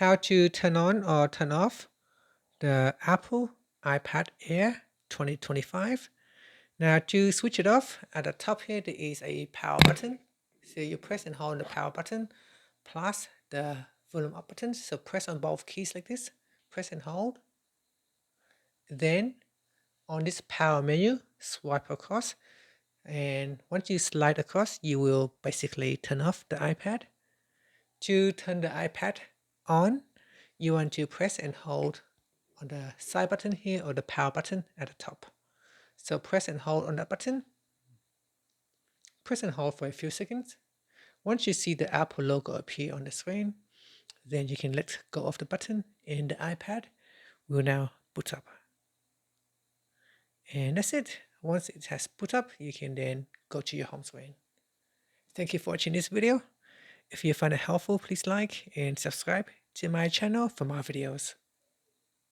how to turn on or turn off the Apple iPad Air 2025. Now to switch it off, at the top here there is a power button. So you press and hold the power button plus the volume up button. So press on both keys like this, press and hold. Then on this power menu, swipe across, and once you slide across, you will basically turn off the iPad. To turn the iPad on, you want to press and hold on the side button here or the power button at the top. So press and hold on that button. Press and hold for a few seconds. Once you see the Apple logo appear on the screen, then you can let go of the button and the iPad will now boot up. And that's it. Once it has boot up, you can then go to your home screen. Thank you for watching this video. If you find it helpful, please like and subscribe to my channel for more videos.